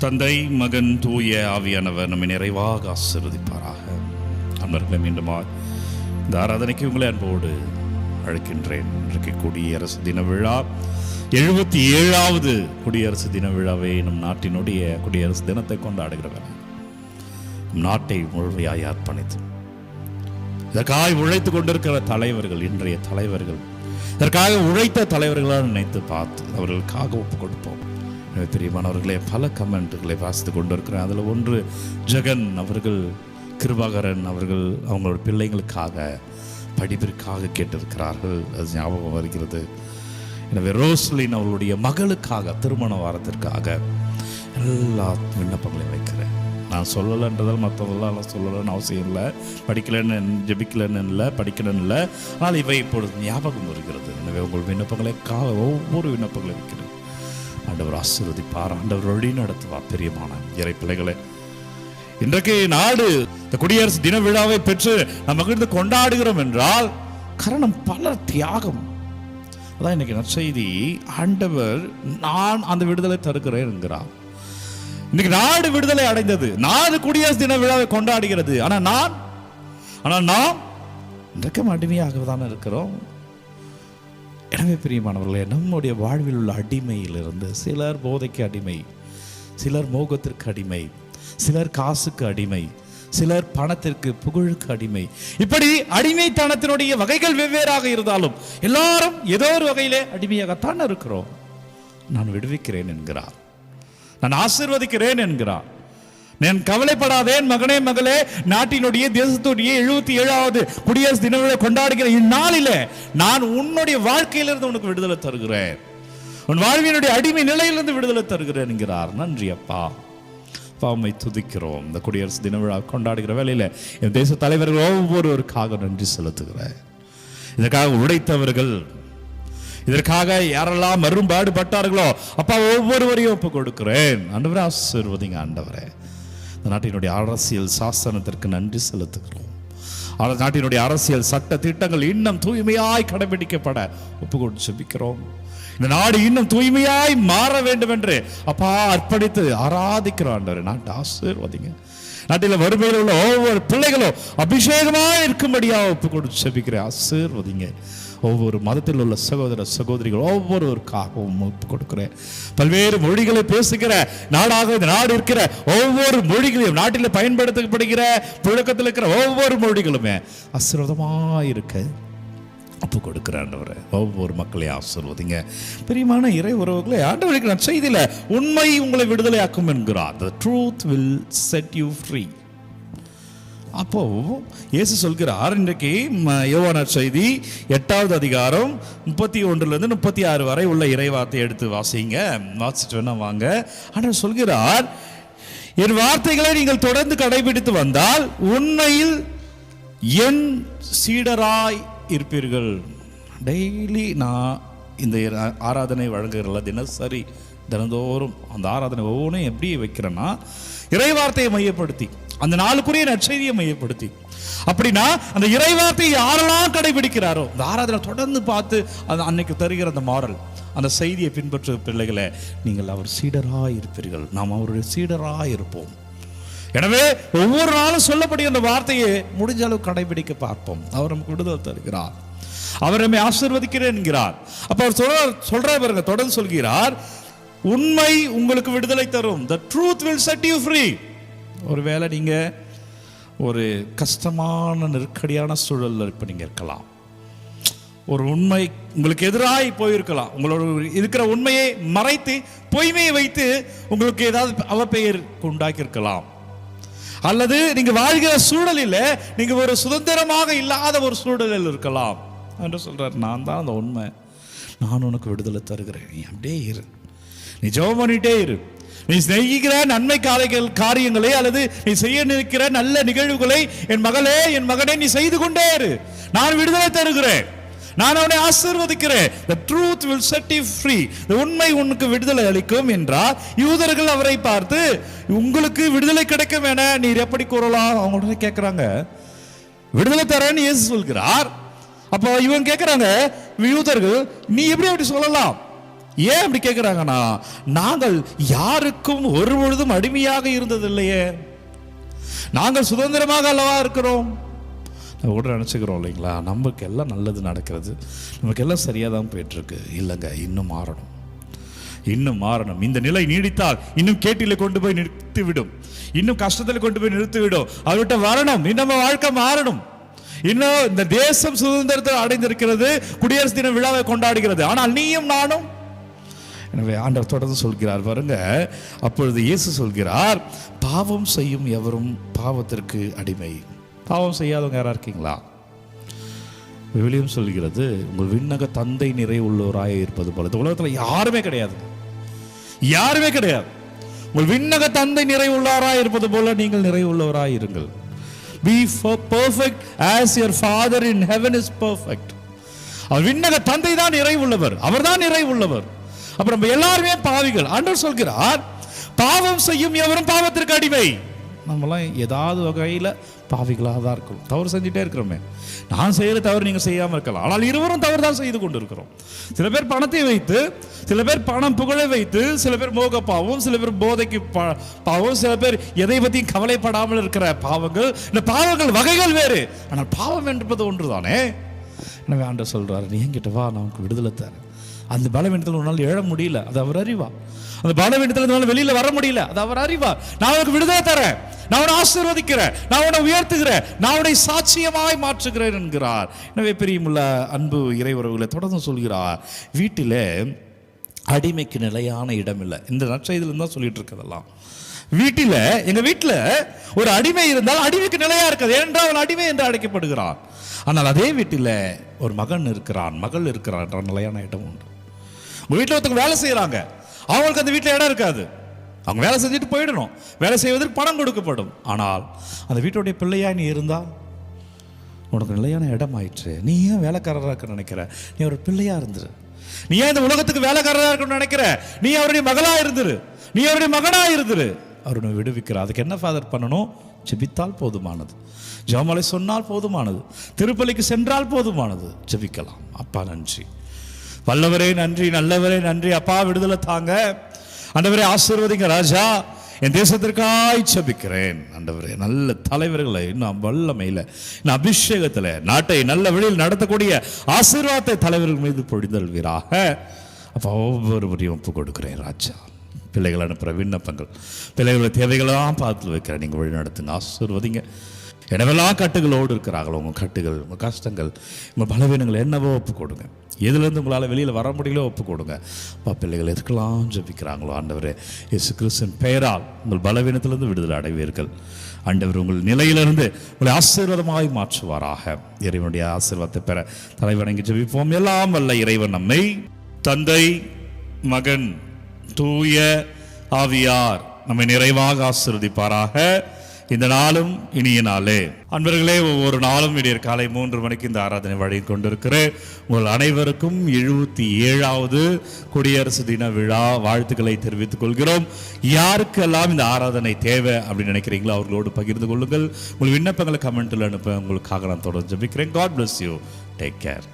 தந்தை, மகன், தூய ஆவியானவர் நம்மை நிறைவாக ஆசீர்வதிப்பாராக. அன்பர்களை மீண்டும் இந்த ஆராதனைக்கு உங்களை அன்போடு அழைக்கின்றேன். இன்றைக்கு குடியரசு தின விழா, 77வது குடியரசு தின விழாவை நம் நாட்டினுடைய குடியரசு தினத்தை கொண்டாடுகிறவர். நம் நாட்டை முழுமையாய் அர்ப்பணித்து இதற்காக உழைத்து கொண்டிருக்கிற தலைவர்கள், இன்றைய தலைவர்கள், இதற்காக உழைத்த தலைவர்களாக நினைத்து பார்த்து அவர்களுக்காக ஒப்பு கொடுப்போம். பிரியமானவர்களே, பல கமெண்ட்டுகளை வாசித்து கொண்டிருக்கிறேன். அதில் ஒன்று, ஜெகன் அவர்கள், கிருபாகரன் அவர்கள் அவங்களோட பிள்ளைங்களுக்காக படிப்பிற்காக கேட்டிருக்கிறார்கள். அது ஞாபகம் வருகிறது. எனவே ரோஸ்லின் அவர்களுடைய மகளுக்காக திருமண வாரத்திற்காக எல்லா விண்ணப்பங்களையும் வைக்கிறேன். நான் சொல்லலைன்றதால் மற்றவர்களால் சொல்லலைன்னு அவசியம் இல்லை. படிக்கலன்னு ஜெபிக்கலன்னு இல்லை, படிக்கலன்னு இல்லை. ஆனால் இவை இப்பொழுது ஞாபகம் வருகிறது. எனவே உங்கள் விண்ணப்பங்களுக்காக ஒவ்வொரு விண்ணப்பங்களையும் வைக்கிறேன். ஆண்டவர் ஆசீர்வதிப்பார், ஆண்டவர் வழி நடத்துவார். பிரியமான இறை பிள்ளைகளே, இன்றைக்கு நாடு இந்த குடியரசு தின விழாவை பெற்று நம்ம மகிழ்ந்து கொண்டாடுகிறோம் என்றால் காரணம் பல தியாகம். அதான் இன்னைக்கு நற்செய்தி. ஆண்டவர் நான் அந்த விடுதலை தருகிறேன் என்கிறார். இன்னைக்கு நாடு விடுதலை அடைந்தது, நாடு குடியரசு தின விழாவை கொண்டாடுகிறது. ஆனால் நாம் இன்றைக்கும் அடிமையாக தானே இருக்கிறோம். எனவே பிரியமானவர்களே, நம்முடைய வாழ்வில் உள்ள அடிமையிலிருந்து சிலர் போதைக்கு அடிமை, சிலர் மோகத்திற்கு அடிமை, சிலர் காசுக்கு அடிமை, சிலர் பணத்திற்கு புகழுக்கு அடிமை. இப்படி அடிமைத்தனத்தினுடைய வகைகள் வெவ்வேறாக இருந்தாலும் எல்லாரும் ஏதோ ஒரு வகையிலே அடிமையாகத்தான் இருக்கிறோம். நான் விடுவிக்கிறேன் என்கிறார், நான் ஆசீர்வதிக்கிறேன் என்கிறார். நான் கவலைப்படாதேன் மகனே மகளே, நாட்டினுடைய தேசத்துடைய 77வது குடியரசு தின விழா கொண்டாடுகிற இந்நாளிலே நான் உன்னுடைய வாழ்க்கையிலிருந்து உனக்கு விடுதலை தருகிறேன், உன் வாழ்வினுடைய அடிமை நிலையிலிருந்து விடுதலை தருகிறேன் என்கிறார். நன்றி அப்பா, பாவமை துதிக்கிறோம். இந்த குடியரசு தின விழா கொண்டாடுகிற வேளையில என் தேச தலைவர்கள் ஒவ்வொருவருக்காக நன்றி செலுத்துகிறேன். இதற்காக உழைத்தவர்கள், இதற்காக யாரெல்லாம் மறுபாடுபட்டார்களோ அப்பா ஒவ்வொருவரையும் ஒப்பு கொடுக்கிறேன். ஆண்டவரே ஆசீர்வதிங்க. ஆண்டவரே, இந்த நாட்டினுடைய அரசியல் சாசனத்திற்கு நன்றி செலுத்துகிறோம். நாட்டினுடைய அரசியல் சட்ட திட்டங்கள் இன்னும் தூய்மையாய் கடைபிடிக்கப்பட ஒப்பு கொடுத்து ஜெபிக்கிறோம். இந்த நாடு இன்னும் தூய்மையாய் மாற வேண்டும் என்று அப்பா அர்ப்பணித்து ஆராதிக்கிறோம். ஆண்டவரே, நாட்டை ஆசீர்வதிங்க. நாட்டில் வறுமையில் உள்ள ஒவ்வொரு பிள்ளைகளும் அபிஷேகமாய் இருக்கும்படியாக ஒப்பு கொடுத்து ஜெபிக்கிறேன். ஆசீர்வதிங்க. ஒவ்வொரு மதத்தில் உள்ள சகோதர சகோதரிகள் ஒவ்வொருவருக்காகவும் ஒப்பு கொடுக்கிறேன். பல்வேறு மொழிகளை பேசுகிற நாடாக இந்த நாடு இருக்கிற ஒவ்வொரு மொழிகளையும், நாட்டில் பயன்படுத்தப்படுகிற புழக்கத்தில் இருக்கிற ஒவ்வொரு மொழிகளுமே ஆசீர்வாதமாக இருக்க ஒப்பு கொடுக்கிற ஆண்டவரே, ஒவ்வொரு மக்களையும் ஆசீர்வதிங்க. பிரியமான இறை உறவுகளை, ஆண்டவருக்கு நற்செய்தியில உண்மை உங்களை விடுதலையாக்கும் என்கிறார். The truth will set you free. அப்போ இயேசு சொல்கிறார். இன்றைக்கு யோவான் நற்செய்தி 8வது அதிகாரம் 31 to 36 வரை உள்ள இறைவார்த்தை எடுத்து வாசிங்க. வாசிட்டு வேணா வாங்க. ஆண்டவர் சொல்கிறார், என் வார்த்தைகளை நீங்கள் தொடர்ந்து கடைபிடித்து வந்தால் உண்மையில் என் சீடராய் இருப்பீர்கள். டெய்லி நான் இந்த ஆராதனை வழங்குகிறல, தினசரி தினந்தோறும் அந்த ஆராதனை ஒவ்வொன்றும் எப்படி வைக்கிறேன்னா இறைவார்த்தையை மையப்படுத்தி, அந்த நாளுக்குரிய நற்செய்தியை மையப்படுத்தி. அப்படின்னா அந்த இறைவார்த்தையை யாரெல்லாம் கடைபிடிக்கிறாரோ அந்த ஆராதனை தொடர்ந்து பார்த்து அது அன்னைக்கு தருகிற அந்த மாரல், அந்த செய்தியை பின்பற்ற பிள்ளைகளை நீங்கள் அவர் சீடராய் இருப்பீர்கள், நாம் அவருடைய சீடராய் இருப்போம். எனவே ஒவ்வொரு நாளும் சொல்லப்படுகிற அந்த வார்த்தையை முடிஞ்ச அளவு கடைபிடிக்க பார்ப்போம். அவர் நமக்கு விடுதலை தருகிறார், அவர் நம்மை ஆசீர்வதிக்கிறேன் என்கிறார். அப்ப அவர் சொல்ற பாருங்க, தொடர்ந்து சொல்கிறார், உண்மை உங்களுக்கு விடுதலை தரும். The truth will set you free. ஒருவேளை நீங்க ஒரு கஷ்டமான நெருக்கடியான சூழல்ல இப்ப நீங்க இருக்கலாம். ஒரு உண்மை உங்களுக்கு எதிராய் போயிருக்கலாம். உங்களோட இருக்கிற உண்மையை மறைத்து பொய்மையை வைத்து உங்களுக்கு ஏதாவது அவப்பெயர் உண்டாக்கி இருக்கலாம். அல்லது நீங்க வாழ்கிற சூழலில் நீங்க ஒரு சுதந்திரமாக இல்லாத ஒரு சூழலில் இருக்கலாம் என்று சொல்றார். நான் தான் அந்த உண்மை, நான் உனக்கு விடுதலை தருகிறேன், நீ அப்படியே இரு, நீ ஜெபம் பண்ணிட்டே இரு, நீ செய்கிற நன்மை காரியங்களை அல்லது நீ செய்ய நிற்கிற நல்ல நிகழ்வுகளை என் மகளே என் மகனே நீ செய்து கொண்டே இரு, நான் விடுதலை தருகிறேன், நான் அவனை ஆசீர்வதிக்கிறேன். The truth will set you free. உண்மை உனக்கு விடுதலை அளிக்கும் என்றார். யூதர்கள் அவரை பார்த்து, உங்களுக்கு விடுதலை கிடைக்கும் என நீர் எப்படி கூறலாம்? அவங்க உடனே கேட்கிறாங்க, விடுதலை தரேன்னு இயேசு சொல்கிறார். அப்போ இவன் கேட்கிறாங்க, யூதர்கள், நீ எப்படி அப்படி சொல்லலாம்? ஏன் அப்படி கேட்கிறாங்கன்னா, நாங்கள் யாருக்கும் ஒரு பொழுதும் அடிமையாக இருந்ததில்லையே, நாங்கள் சுதந்திரமாக அல்லவா இருக்கிறோம். நம்ம கூட நினச்சிக்கிறோம் இல்லைங்களா, நமக்கு எல்லாம் நல்லது நடக்கிறது, நமக்கு எல்லாம் சரியாக தான் போயிட்டுருக்கு. இல்லைங்க, இன்னும் மாறணும், இன்னும் மாறணும். இந்த நிலை நீடித்தால் இன்னும் கேட்டில கொண்டு போய் நிறுத்திவிடும், இன்னும் கஷ்டத்தில் கொண்டு போய் நிறுத்திவிடும். அவர்கிட்ட வரணும், இன்னும் வாழ்க்கை மாறணும். இன்னும் இந்த தேசம் சுதந்திரத்தை அடைந்திருக்கிறது, குடியரசு தின விழாவை கொண்டாடுகிறது. ஆனால் நீயும் நானும். எனவே ஆண்டவர் தொடர்ந்து சொல்கிறார் பாருங்க, அப்பொழுது இயேசு சொல்கிறார், பாவம் செய்யும் எவரும் பாவத்திற்கு அடிமை. பாவம் செய்யாதவங்க யாரா இருக்கீங்களா? விவிலியம் சொல்கிறது, உங்கள் விண்ணக தந்தை நிறைவுள்ளவராய் இருப்பது போல. இந்த உலகத்தில் யாருமே கிடையாது, யாருமே கிடையாது. உங்கள் விண்ணக தந்தை நிறைவுள்ளவராய் இருப்பது போல நீங்கள் நிறைவுள்ளவராய் இருங்கள். Be perfect as your Father in heaven is perfect. அவர் விண்ணக தந்தை தான் நிறைவுள்ளவர், அவர் தான் நிறைவுள்ளவர். அப்புறம் நம்ம எல்லாருமே பாவிகள். ஆண்டவர் சொல்கிறார், பாவம் செய்யும் எவரும் பாவத்திற்கு அடிமை. நம்மளாம் ஏதாவது வகையில் பாவிகளாக தான் இருக்கும், தவறு செஞ்சுட்டே இருக்கிறோமே. நான் செய்கிற தவறு நீங்கள் செய்யாமல் இருக்கலாம், ஆனால் இருவரும் தவறு தான் செய்து கொண்டு இருக்கிறோம். சில பேர் பணத்தை வைத்து, சில பேர் பணம் புகழை வைத்து, சில பேர் மோக பாவம், சில பேர் போதைக்கு பாவம், சில பேர் எதை பற்றியும் கவலைப்படாமல் இருக்கிற பாவங்கள். இந்த பாவங்கள் வகைகள் வேறு, ஆனால் பாவம் என்பது ஒன்று தானே. எனவே ஆண்டவர் சொல்றாரு, நீ என்கிட்ட வா, நான் உனக்கு விடுதலை தரேன். அந்த பலவீனத்தில் ஒரு நாள் எழ முடியல, அது அவர் அறிவார். அந்த பலவீனத்தில் வெளியில வர முடியல, அது அவர் அறிவார். நான் உனக்கு விடுதலை தரேன், நான் உன்னை ஆசீர்வதிக்கிறேன், நான் உன்னை உயர்த்துகிறேன், நான் உன்னை சாட்சியமாய் மாற்றுகிறேன் என்கிறார். எனவே பெரியமுள்ள அன்பு இறைவர்களை தொடர்ந்து சொல்கிறார், வீட்டிலே அடிமைக்கு நிலையான இடம் இல்லை. இந்த நற்செய்தியில தான் சொல்லிட்டு இருக்கிறதெல்லாம். வீட்டில், எங்க வீட்டில் ஒரு அடிமை இருந்தால் அடிமைக்கு நிலையா இருக்காது, ஏனென்றால் அவன் அடிமை என்று அழைக்கப்படுகிறான். ஆனால் அதே வீட்டில் ஒரு மகன் இருக்கிறான், மகள் இருக்கிறான் என்ற நிலையான இடம் உண்டு. உங்க வீட்டில் ஒருத்தவங்க வேலை செய்யறாங்க, அவங்களுக்கு அந்த வீட்டில் இடம் இருக்காது, அவங்க வேலை செஞ்சுட்டு போயிடணும், வேலை செய்வதற்கு பணம் கொடுக்கப்படும். ஆனால் அந்த வீட்டுடைய பிள்ளையா நீ இருந்தா உனக்கு நிலையான இடம் ஆயிற்று. நீ ஏன் வேலைக்காரராக இருக்க நினைக்கிற? நீ ஒரு பிள்ளையா இருந்துரு. நீ ஏன் இந்த உலகத்துக்கு வேலைக்காரராக இருக்கணும்னு நினைக்கிற? நீ அவருடைய மகளா இருந்துரு, நீ அவருடைய மகனா இருந்துரு. அவருடைய விடுவிக்கிறார். அதுக்கு என்ன ஃபாதர் பண்ணணும்? ஜெபித்தால் போதுமானது, ஜெபமாலை சொன்னால் போதுமானது, திருப்பலிக்கு சென்றால் போதுமானது. ஜெபிக்கலாம். அப்பா நன்றி, வல்லவரே நன்றி, நல்லவரே நன்றி. அப்பா விடுதலை தாங்க ஆண்டவரே, ஆசீர்வதிங்க ராஜா. என் தேசத்திற்காய் ஜெபிக்கிறேன் ஆண்டவரே. நல்ல தலைவர்களை இன்னும் வல்லமையில், இன்னும் அபிஷேகத்தில் நாட்டை நல்ல வழியில் நடத்தக்கூடிய ஆசீர்வாதத்தை தலைவர்கள் மீது பொழிந்தல்வீராக. அப்போ ஒவ்வொருவரையும் ஒப்பு கொடுக்கிறேன் ராஜா. பிள்ளைகள் அனுப்புகிற விண்ணப்பங்கள், பிள்ளைகளோட தேவைகளெல்லாம் பார்த்து வைக்கிறேன், நீங்கள் வழி நடத்துங்க, ஆசீர்வதிங்க. எனவெல்லாம் கட்டுகளோடு இருக்கிறாங்களோ உங்கள் கட்டுகள், உங்கள் கஷ்டங்கள், உங்கள் பலவீனங்கள் என்னவோ ஒப்பு கொடுங்க. எதுலேருந்து உங்களால் வெளியில் வர முடியல ஒப்பு கொடுங்க. அப்பா, பிள்ளைகள் எதுக்கெல்லாம் ஜெபிக்கிறாங்களோ ஆண்டவரே, இயேசு கிறிஸ்துவின் பெயரால் உங்கள் பலவீனத்திலிருந்து விடுதலை அடைவீர்கள். ஆண்டவர் உங்கள் நிலையிலிருந்து உங்களை ஆசீர்வாதமாய் மாற்றுவாராக. இறைவனுடைய ஆசீர்வாதத்தை பெற தலைவணங்கி ஜெபிப்போம். எல்லாம் வல்ல இறைவன் நம்மை தந்தை, மகன், தூய ஆவியார் நம்மை நிறைவாக ஆசீர்வதிப்பாராக. இந்த நாளும் இனிய நாளே. அன்பர்களே, ஒவ்வொரு நாளும் விடியற் காலை 3 மணிக்கு இந்த ஆராதனை வழங்கி கொண்டிருக்கிறேன். உங்கள் அனைவருக்கும் 77வது குடியரசு தின விழா வாழ்த்துக்களை தெரிவித்துக் கொள்கிறோம். யாருக்கெல்லாம் இந்த ஆராதனை தேவை அப்படின்னு நினைக்கிறீங்களோ அவர்களோடு பகிர்ந்து கொள்ளுங்கள். உங்கள் விண்ணப்பங்களை கமெண்ட்டில் அனுப்ப உங்களுக்காக நான் தொடர்ந்து ஜெபிக்கிறேன். God bless you. Take care.